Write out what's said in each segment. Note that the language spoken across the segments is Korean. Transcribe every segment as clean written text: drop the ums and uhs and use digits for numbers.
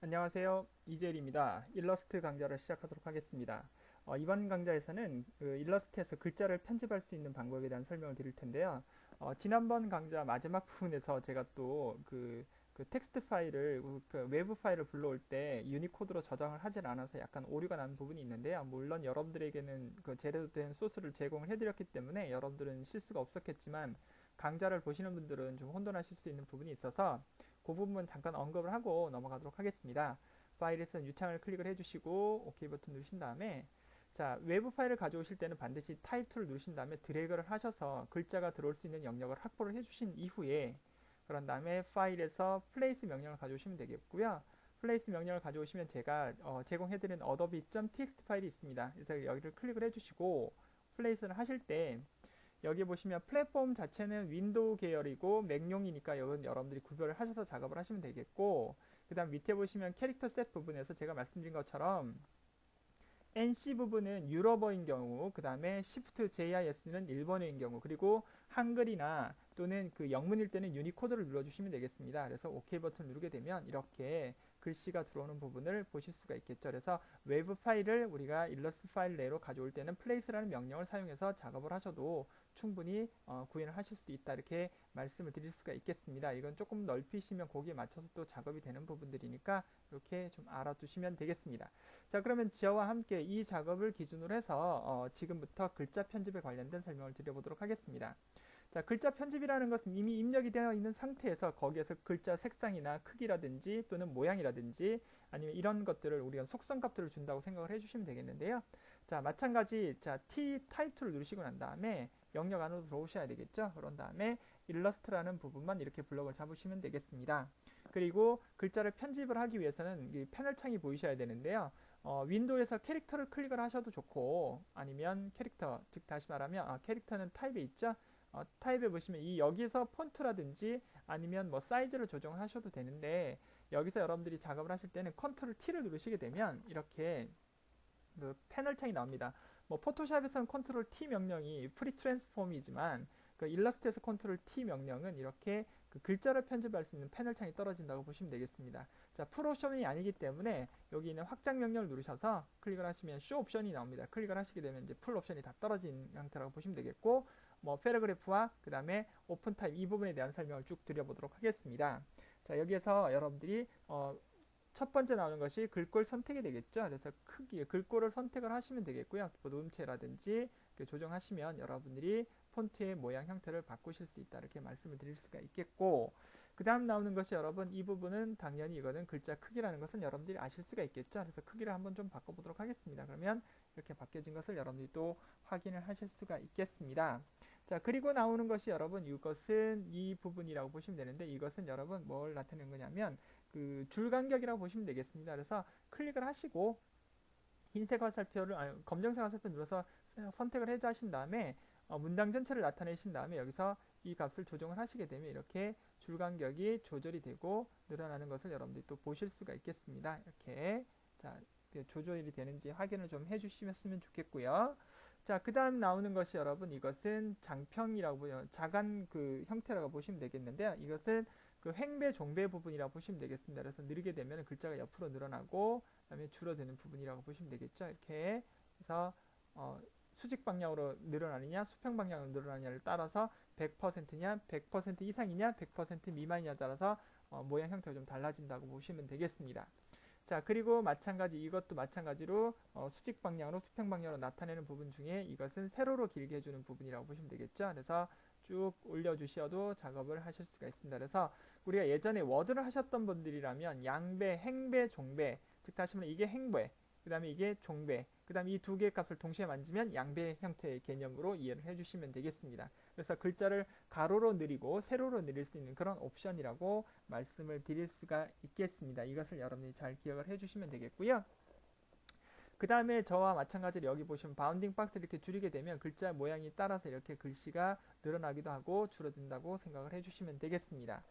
안녕하세요. 이재일입니다. 일러스트 강좌를 시작하도록 하겠습니다. 이번 강좌에서는 그 일러스트에서 글자를 편집할 수 있는 방법에 대한 설명을 드릴 텐데요. 지난번 강좌 마지막 부분에서 제가 또 그 텍스트 파일을, 그 외부 파일을 불러올 때 유니코드로 저장을 하질 않아서 약간 오류가 난 부분이 있는데요. 물론 여러분들에게는 그 제대로된 소스를 제공을 해드렸기 때문에 여러분들은 실수가 없었겠지만 강좌를 보시는 분들은 좀 혼돈하실 수 있는 부분이 있어서 그 부분 잠깐 언급을 하고 넘어가도록 하겠습니다. 파일에서는 유창을 클릭을 해주시고 OK 버튼 누르신 다음에 자, 외부 파일을 가져오실 때는 반드시 타입 툴을 누르신 다음에 드래그를 하셔서 글자가 들어올 수 있는 영역을 확보를 해주신 이후에 그런 다음에 파일에서 플레이스 명령을 가져오시면 되겠고요. 플레이스 명령을 가져오시면 제가 제공해드린 adobe.txt 파일이 있습니다. 그래서 여기를 클릭을 해주시고 플레이스를 하실 때 여기 보시면 플랫폼 자체는 윈도우 계열이고 맥용이니까 이건 여러분들이 구별을 하셔서 작업을 하시면 되겠고, 그 다음 밑에 보시면 캐릭터 셋 부분에서 제가 말씀드린 것처럼 NC 부분은 유럽어인 경우, 그 다음에 Shift JIS는 일본어인 경우, 그리고 한글이나 또는 그 영문일 때는 유니코드를 눌러주시면 되겠습니다. 그래서 OK 버튼 누르게 되면 이렇게 글씨가 들어오는 부분을 보실 수가 있겠죠. 그래서 외부 파일을 우리가 일러스트 파일 내로 가져올 때는 place라는 명령을 사용해서 작업을 하셔도 충분히 구현을 하실 수도 있다. 이렇게 말씀을 드릴 수가 있겠습니다. 이건 조금 넓히시면 거기에 맞춰서 또 작업이 되는 부분들이니까 이렇게 좀 알아두시면 되겠습니다. 자, 그러면 저와 함께 이 작업을 기준으로 해서 지금부터 글자 편집에 관련된 설명을 드려보도록 하겠습니다. 자, 글자 편집이라는 것은 이미 입력이 되어 있는 상태에서 거기에서 글자 색상이나 크기라든지 또는 모양이라든지 아니면 이런 것들을 우리가 속성 값들을 준다고 생각을 해주시면 되겠는데요. 자, 마찬가지 자 T 타입 툴을 누르시고 난 다음에 영역 안으로 들어오셔야 되겠죠. 그런 다음에 일러스트라는 부분만 이렇게 블럭을 잡으시면 되겠습니다. 그리고 글자를 편집을 하기 위해서는 이 패널 창이 보이셔야 되는데요. 윈도우에서 캐릭터를 클릭을 하셔도 좋고 아니면 캐릭터, 즉 다시 말하면 캐릭터는 타입에 있죠. 타입에 보시면 이 여기서 폰트라든지 아니면 뭐 사이즈를 조정하셔도 되는데 여기서 여러분들이 작업을 하실 때는 컨트롤 T를 누르시게 되면 이렇게 그 패널 창이 나옵니다. 뭐 포토샵에서는 컨트롤 T 명령이 프리 트랜스폼이지만 그 일러스트에서 컨트롤 T 명령은 이렇게 그 글자를 편집할 수 있는 패널 창이 떨어진다고 보시면 되겠습니다. 자, 풀 옵션이 아니기 때문에 여기 있는 확장 명령을 누르셔서 클릭을 하시면 쇼 옵션이 나옵니다. 클릭을 하시게 되면 이제 풀 옵션이 다 떨어진 형태라고 보시면 되겠고, 뭐 패러그래프와 그 다음에 오픈 타입 이 부분에 대한 설명을 쭉 드려보도록 하겠습니다. 자, 여기에서 여러분들이 첫 번째 나오는 것이 글꼴 선택이 되겠죠. 그래서 크기, 글꼴을 선택을 하시면 되겠고요. 음체라든지 조정하시면 여러분들이 폰트의 모양 형태를 바꾸실 수 있다. 이렇게 말씀을 드릴 수가 있겠고, 그 다음 나오는 것이 여러분 이 부분은 당연히 이거는 글자 크기라는 것은 여러분들이 아실 수가 있겠죠. 그래서 크기를 한번 좀 바꿔보도록 하겠습니다. 그러면 이렇게 바뀌어진 것을 여러분들이 또 확인을 하실 수가 있겠습니다. 자, 그리고 나오는 것이 여러분 이것은 이 부분이라고 보시면 되는데 이것은 여러분 뭘 나타내는 거냐면 그 줄간격이라고 보시면 되겠습니다. 그래서 클릭을 하시고 흰색 화살표를 검정색 화살표 눌러서 선택을 해제 하신 다음에 문장 전체를 나타내신 다음에 여기서 이 값을 조정을 하시게 되면 이렇게 줄간격이 조절이 되고 늘어나는 것을 여러분들이 또 보실 수가 있겠습니다. 이렇게 자 조절이 되는지 확인을 좀 해주시면 좋겠고요. 자, 그 다음 나오는 것이 여러분 이것은 장평이라고 자간 그 형태라고 보시면 되겠는데요. 이것은 그 횡배 종배 부분이라고 보시면 되겠습니다. 그래서 느리게 되면 글자가 옆으로 늘어나고 그다음에 줄어드는 부분이라고 보시면 되겠죠. 이렇게 해서 수직 방향으로 늘어나느냐 수평 방향으로 늘어나느냐를 따라서 100%냐 100% 이상이냐 100% 미만이냐 따라서 모양 형태가 좀 달라진다고 보시면 되겠습니다. 자, 그리고 마찬가지 이것도 마찬가지로 수직 방향으로 수평 방향으로 나타내는 부분 중에 이것은 세로로 길게 해주는 부분이라고 보시면 되겠죠. 그래서 쭉 올려주셔도 작업을 하실 수가 있습니다. 그래서 우리가 예전에 워드를 하셨던 분들이라면 양배, 행배, 종배, 즉 다시 말해 이게 행배, 그 다음에 이게 종배, 그 다음에 이 두 개의 값을 동시에 만지면 양배 형태의 개념으로 이해를 해주시면 되겠습니다. 그래서 글자를 가로로 느리고 세로로 느릴 수 있는 그런 옵션이라고 말씀을 드릴 수가 있겠습니다. 이것을 여러분이 잘 기억을 해주시면 되겠고요. 그 다음에 저와 마찬가지로 여기 보시면 바운딩 박스를 이렇게 줄이게 되면 글자 모양이 따라서 이렇게 글씨가 늘어나기도 하고 줄어든다고 생각을 해주시면 되겠습니다.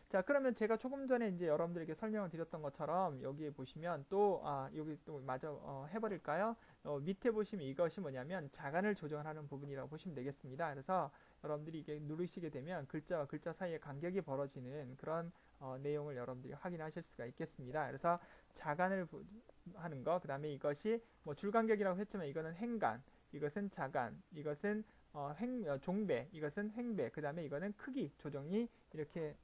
자, 그러면 제가 조금 전에 이제 여러분들에게 설명을 드렸던 것처럼 여기에 보시면 또 여기 또 마저 해버릴까요? 밑에 보시면 이것이 뭐냐면 자간을 조정하는 부분이라고 보시면 되겠습니다. 그래서 여러분들이 이게 누르시게 되면 글자와 글자 사이에 간격이 벌어지는 그런 내용을 여러분들이 확인하실 수가 있겠습니다. 그래서 자간을 하는 거, 그 다음에 이것이 뭐 줄간격이라고 했지만 이거는 행간, 이것은 자간, 이것은 종배, 이것은 횡배, 그 다음에 이거는 크기 조정이 이렇게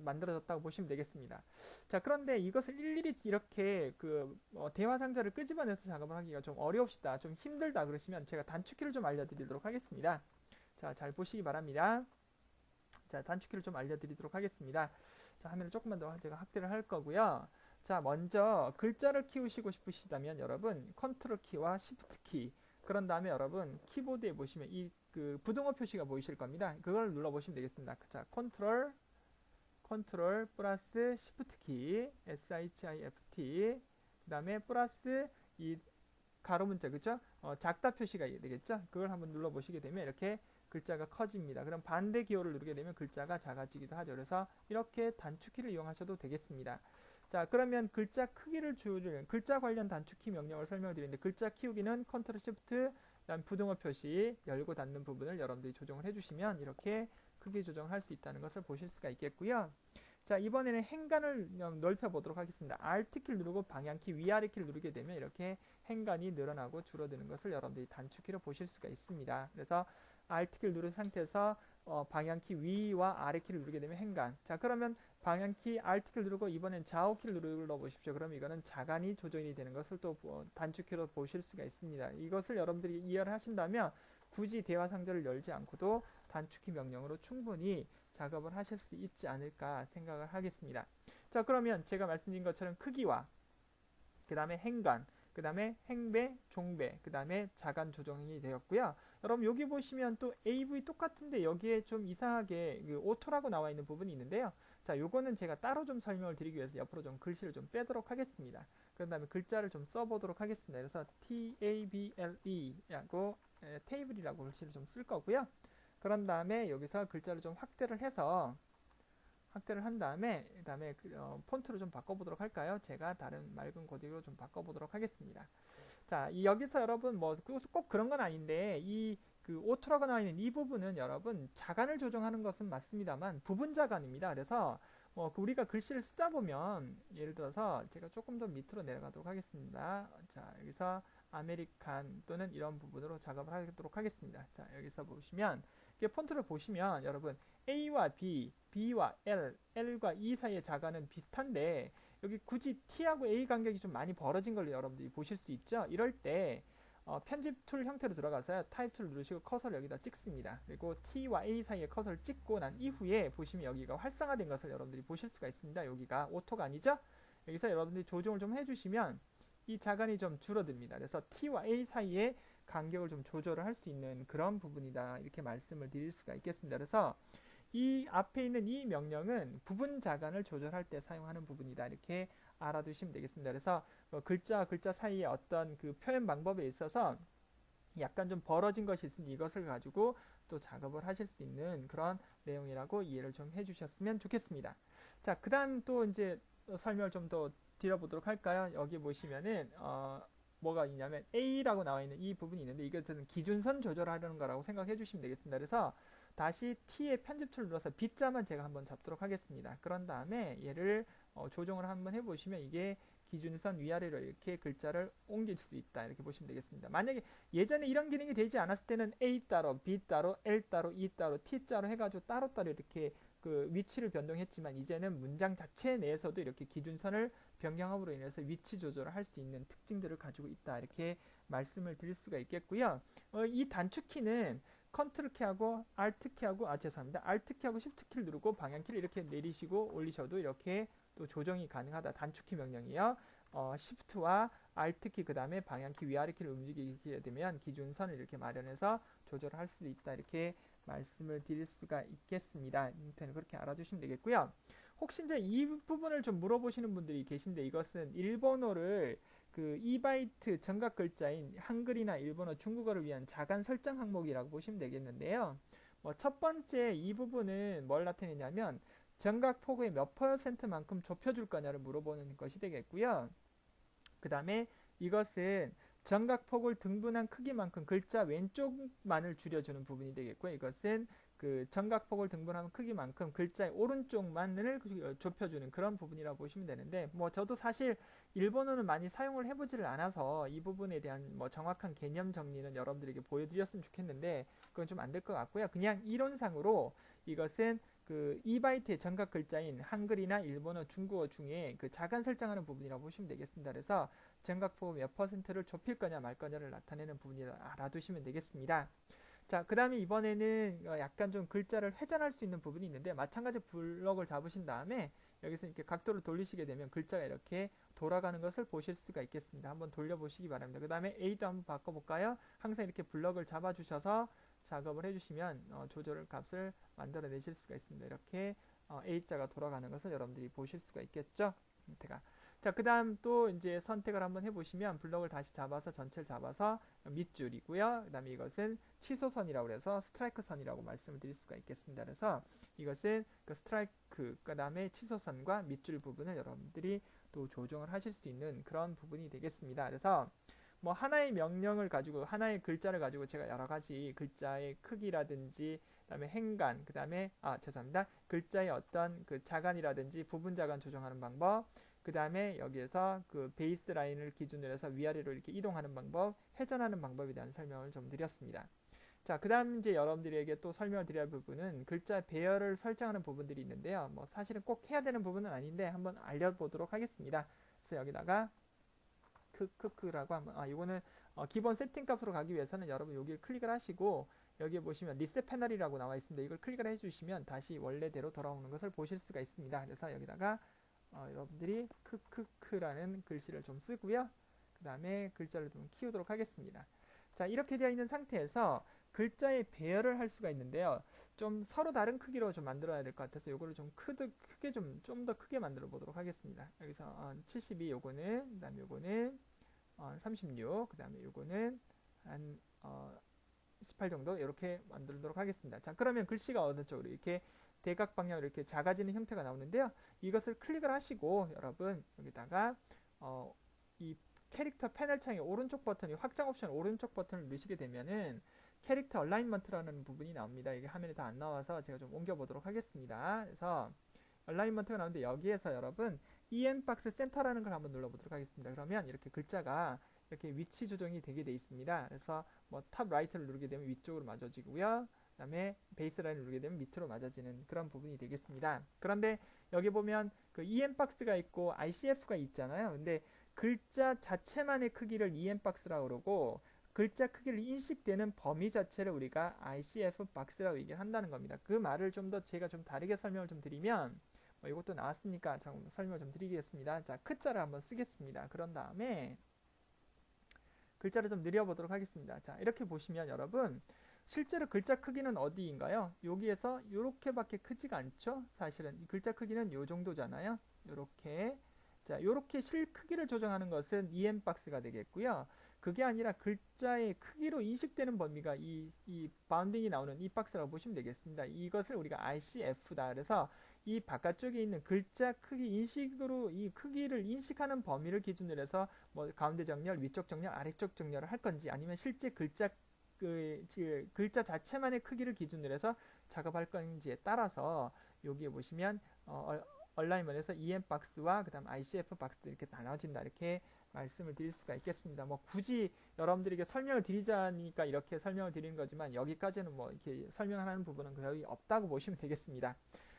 만들어졌다고 보시면 되겠습니다. 자, 그런데 이것을 일일이 이렇게 대화 상자를 끄집어내서 작업을 하기가 좀 어려웁시다, 좀 힘들다 그러시면 제가 단축키를 좀 알려드리도록 하겠습니다. 자, 잘 보시기 바랍니다. 자, 단축키를 좀 알려드리도록 하겠습니다. 자, 화면을 조금만 더 제가 확대를 할 거고요. 자, 먼저 글자를 키우시고 싶으시다면 여러분 컨트롤 키와 시프트 키, 그런 다음에 여러분 키보드에 보시면 이 부등호 표시가 보이실 겁니다. 그걸 눌러 보시면 되겠습니다. 자, 컨트롤 플러스 시프트 키, SHIFT, 그 다음에 플러스 이 가로 문자, 그죠? 작다 표시가 되겠죠? 그걸 한번 눌러 보시게 되면 이렇게 글자가 커집니다. 그럼 반대 기호를 누르게 되면 글자가 작아지기도 하죠. 그래서 이렇게 단축키를 이용하셔도 되겠습니다. 자, 그러면 글자 크기를 조절하는 글자 관련 단축키 명령을 설명드리는데, 글자 키우기는 컨트롤 시프트, 그다음 부등호 표시 열고 닫는 부분을 여러분들이 조정을 해주시면 이렇게 크기 조정을 할 수 있다는 것을 보실 수가 있겠고요. 자, 이번에는 행간을 넓혀 보도록 하겠습니다. Alt 키를 누르고 방향키 위아래 키를 누르게 되면 이렇게 행간이 늘어나고 줄어드는 것을 여러분들이 단축키로 보실 수가 있습니다. 그래서 Alt 키를 누른 상태에서 방향키 위와 아래 키를 누르게 되면 행간. 자, 그러면 방향키 Alt 키를 누르고 이번엔 좌우 키를 눌러 보십시오. 그럼 이거는 자간이 조정이 되는 것을 또 단축키로 보실 수가 있습니다. 이것을 여러분들이 이해를 하신다면 굳이 대화 상자를 열지 않고도 단축키 명령으로 충분히 작업을 하실 수 있지 않을까 생각을 하겠습니다. 자, 그러면 제가 말씀드린 것처럼 크기와 그 다음에 행간, 그 다음에 행배, 종배, 그 다음에 자간 조정이 되었고요. 여러분 여기 보시면 또 AV 똑같은데 여기에 좀 이상하게 오토라고 나와 있는 부분이 있는데요. 자, 요거는 제가 따로 좀 설명을 드리기 위해서 옆으로 좀 글씨를 좀 빼도록 하겠습니다. 그 다음에 글자를 좀 써보도록 하겠습니다. 그래서 TABLE라고 테이블이라고 글씨를 좀 쓸 거고요. 그런 다음에 여기서 글자를 좀 확대를 한 다음에 그다음에 폰트를 좀 바꿔보도록 할까요? 제가 다른 맑은 코딩으로 좀 바꿔보도록 하겠습니다. 자, 여기서 여러분 뭐 꼭 그런 건 아닌데 이 오토라고 나와 있는 이 부분은 여러분 자간을 조정하는 것은 맞습니다만 부분 자간입니다. 그래서 뭐 우리가 글씨를 쓰다 보면 예를 들어서 제가 조금 더 밑으로 내려가도록 하겠습니다. 자, 여기서 아메리칸 또는 이런 부분으로 작업을 하도록 하겠습니다. 자, 여기서 보시면 폰트를 보시면 여러분 A와 B, B와 L, L과 E 사이의 자간은 비슷한데 여기 굳이 T하고 A 간격이 좀 많이 벌어진 걸 여러분들이 보실 수 있죠. 이럴 때 편집 툴 형태로 들어가서요, 타입 툴을 누르시고 커서를 여기다 찍습니다. 그리고 T와 A 사이에 커서를 찍고 난 이후에 보시면 여기가 활성화된 것을 여러분들이 보실 수가 있습니다. 여기가 오토가 아니죠. 여기서 여러분들이 조정을 좀 해주시면 이 자간이 좀 줄어듭니다. 그래서 T와 A 사이에 간격을 좀 조절을 할 수 있는 그런 부분이다, 이렇게 말씀을 드릴 수가 있겠습니다. 그래서 이 앞에 있는 이 명령은 부분 자간을 조절할 때 사용하는 부분이다, 이렇게 알아두시면 되겠습니다. 그래서 글자와 글자 사이에 어떤 표현 방법에 있어서 약간 좀 벌어진 것이 있으니 이것을 가지고 또 작업을 하실 수 있는 그런 내용이라고 이해를 좀 해주셨으면 좋겠습니다. 자, 그 다음 또 이제 설명을 좀 더 드려보도록 할까요? 여기 보시면은 뭐가 있냐면 A라고 나와 있는 이 부분이 있는데 이것은 기준선 조절하려는 거라고 생각해 주시면 되겠습니다. 그래서 다시 T의 편집 툴을 눌러서 B자만 제가 한번 잡도록 하겠습니다. 그런 다음에 얘를 조정을 한번 해보시면 이게 기준선 위아래로 이렇게 글자를 옮길 수 있다, 이렇게 보시면 되겠습니다. 만약에 예전에 이런 기능이 되지 않았을 때는 A 따로, B 따로, L 따로, E 따로, T 따로 해가지고 따로따로 이렇게 위치를 변동했지만 이제는 문장 자체 내에서도 이렇게 기준선을 변경함으로 인해서 위치 조절을 할 수 있는 특징들을 가지고 있다, 이렇게 말씀을 드릴 수가 있겠고요. 이 단축키는 컨트롤 키하고 알트 키하고 죄송합니다. 알트 키하고 시프트 키를 누르고 방향키를 이렇게 내리시고 올리셔도 이렇게 또 조정이 가능하다. 단축키 명령이요. 시프트와 알트 키, 그 다음에 방향키 위아래 키를 움직이게 되면 기준선을 이렇게 마련해서 조절할 수 있다, 이렇게 말씀을 드릴 수가 있겠습니다. 그렇게 알아주시면 되겠고요. 혹시 이제 이 부분을 좀 물어보시는 분들이 계신데, 이것은 일본어를 2바이트 정각 글자인 한글이나 일본어, 중국어를 위한 자간 설정 항목이라고 보시면 되겠는데요. 첫 번째 이 부분은 뭘 나타내냐면 정각 폭의 몇 %만큼 좁혀줄 거냐를 물어보는 것이 되겠고요. 그 다음에 이것은 정각 폭을 등분한 크기만큼 글자 왼쪽만을 줄여주는 부분이 되겠고요. 이것은 그 정각폭을 등분하면 크기만큼 글자의 오른쪽만을 좁혀주는 그런 부분이라고 보시면 되는데, 뭐 저도 사실 일본어는 많이 사용을 해보지를 않아서 이 부분에 대한 뭐 정확한 개념 정리는 여러분들에게 보여드렸으면 좋겠는데, 그건 좀 안 될 것 같고요. 그냥 이론상으로 이것은 그 2바이트의 정각 글자인 한글이나 일본어, 중국어 중에 그 자간 설정하는 부분이라고 보시면 되겠습니다. 그래서 정각폭 몇 퍼센트를 좁힐 거냐 말 거냐를 나타내는 부분이라 알아두시면 되겠습니다. 자, 그 다음에 이번에는 약간 좀 글자를 회전할 수 있는 부분이 있는데, 마찬가지 블럭을 잡으신 다음에 여기서 이렇게 각도를 돌리시게 되면 글자가 이렇게 돌아가는 것을 보실 수가 있겠습니다. 한번 돌려보시기 바랍니다. 그 다음에 A도 한번 바꿔볼까요? 항상 이렇게 블럭을 잡아주셔서 작업을 해주시면 조절 값을 만들어내실 수가 있습니다. 이렇게 A자가 돌아가는 것을 여러분들이 보실 수가 있겠죠? 형태가. 자, 그 다음 또 이제 선택을 한번 해보시면 블럭을 다시 잡아서 전체를 잡아서 밑줄이고요. 그 다음에 이것은 취소선이라고 해서 스트라이크 선이라고 말씀을 드릴 수가 있겠습니다. 그래서 이것은 그 스트라이크, 그 다음에 취소선과 밑줄 부분을 여러분들이 또 조정을 하실 수 있는 그런 부분이 되겠습니다. 그래서 뭐 하나의 명령을 가지고 하나의 글자를 가지고 제가 여러 가지 글자의 크기라든지 그다음에 행간, 그다음에 죄송합니다. 글자의 어떤 그 자간이라든지 부분 자간 조정하는 방법, 그 다음에 여기에서 그 베이스 라인을 기준으로 해서 위아래로 이렇게 이동하는 방법, 회전하는 방법에 대한 설명을 좀 드렸습니다. 자, 그 다음 이제 여러분들에게 또 설명을 드릴 부분은 글자 배열을 설정하는 부분들이 있는데요. 뭐 사실은 꼭 해야 되는 부분은 아닌데 한번 알려보도록 하겠습니다. 그래서 여기다가 크크크라고 한번 이거는 기본 세팅 값으로 가기 위해서는 여러분 여기를 클릭을 하시고 여기에 보시면 리셋 패널이라고 나와 있습니다. 이걸 클릭을 해주시면 다시 원래대로 돌아오는 것을 보실 수가 있습니다. 그래서 여기다가 여러분들이 크크크라는 글씨를 좀 쓰고요. 그 다음에 글자를 좀 키우도록 하겠습니다. 자, 이렇게 되어 있는 상태에서 글자의 배열을 할 수가 있는데요. 좀 서로 다른 크기로 좀 만들어야 될 것 같아서 이거를 좀 크게 좀 더 크게 만들어 보도록 하겠습니다. 여기서 72 요거는, 그 다음에 요거는 36, 그 다음에 요거는 한 18 정도 이렇게 만들도록 하겠습니다. 자, 그러면 글씨가 어느 쪽으로 이렇게 대각 방향으로 이렇게 작아지는 형태가 나오는데요. 이것을 클릭을 하시고 여러분 여기다가 이 캐릭터 패널 창의 오른쪽 버튼이 확장 옵션 오른쪽 버튼을 누르시게 되면은 캐릭터 얼라인먼트라는 부분이 나옵니다. 이게 화면에 다 안 나와서 제가 좀 옮겨 보도록 하겠습니다. 그래서 얼라인먼트가 나오는데 여기에서 여러분 EM박스 센터라는 걸 한번 눌러보도록 하겠습니다. 그러면 이렇게 글자가 이렇게 위치 조정이 되게 돼 있습니다. 그래서 뭐 탑 라이트를 누르게 되면 위쪽으로 맞아지고요. 그 다음에 베이스 라인을 누르게 되면 밑으로 맞아지는 그런 부분이 되겠습니다. 그런데 여기 보면 그 EM박스가 있고 ICF가 있잖아요. 근데 글자 자체만의 크기를 EM박스라고 그러고 글자 크기를 인식되는 범위 자체를 우리가 ICF 박스라고 얘기를 한다는 겁니다. 그 말을 좀 더 제가 좀 다르게 설명을 좀 드리면 이것도 나왔으니까 설명을 좀 드리겠습니다. 자, 크자를 한번 쓰겠습니다. 그런 다음에 글자를 좀 늘려보도록 하겠습니다. 자, 이렇게 보시면 여러분 실제로 글자 크기는 어디인가요? 여기에서 이렇게밖에 크지가 않죠? 사실은 이 글자 크기는 요 정도잖아요. 요렇게. 자, 요렇게 실 크기를 조정하는 것은 EM박스가 되겠고요. 그게 아니라 글자의 크기로 인식되는 범위가 이 바운딩이 나오는 이 박스라고 보시면 되겠습니다. 이것을 우리가 ICF다. 그래서 이 바깥쪽에 있는 글자 크기 인식으로 이 크기를 인식하는 범위를 기준으로 해서 뭐 가운데 정렬, 위쪽 정렬, 아래쪽 정렬을 할 건지 아니면 실제 글자 자체만의 크기를 기준으로 해서 작업할 건지에 따라서 여기에 보시면 얼라인먼트에서 EM박스와 그 다음 ICF 박스도 이렇게 나눠진다 이렇게 말씀을 드릴 수가 있겠습니다. 뭐 굳이 여러분들에게 설명을 드리자니까 이렇게 설명을 드리는 거지만 여기까지는 뭐 이렇게 설명하는 부분은 거의 없다고 보시면 되겠습니다.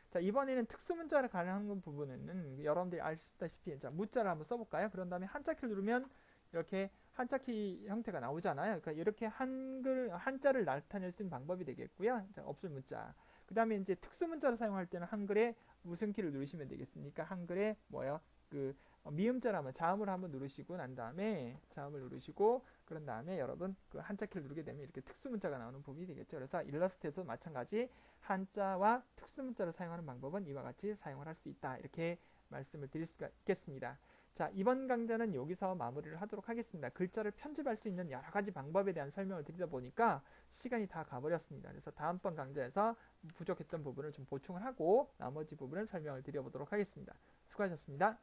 자, 이번에는 특수문자를 가능한 부분은 여러분들이 아시다시피 자, 무자를 한번 써볼까요? 그런 다음에 한자키를 누르면 이렇게 한자키 형태가 나오잖아요. 그러니까 이렇게 한자를 나타낼 수 있는 방법이 되겠고요. 자, 없을 문자. 그 다음에 이제 특수문자를 사용할 때는 한글에 무슨 키를 누르시면 되겠습니까? 한글에 뭐요? 그 미음자라면 자음을 한번 누르시고 난 다음에 자음을 누르시고 그런 다음에 여러분 그 한자키를 누르게 되면 이렇게 특수문자가 나오는 부분이 되겠죠. 그래서 일러스트에서 마찬가지 한자와 특수문자를 사용하는 방법은 이와 같이 사용을 할 수 있다. 이렇게 말씀을 드릴 수가 있겠습니다. 자, 이번 강좌는 여기서 마무리를 하도록 하겠습니다. 글자를 편집할 수 있는 여러 가지 방법에 대한 설명을 드리다 보니까 시간이 다 가버렸습니다. 그래서 다음번 강좌에서 부족했던 부분을 좀 보충을 하고 나머지 부분을 설명을 드려보도록 하겠습니다. 수고하셨습니다.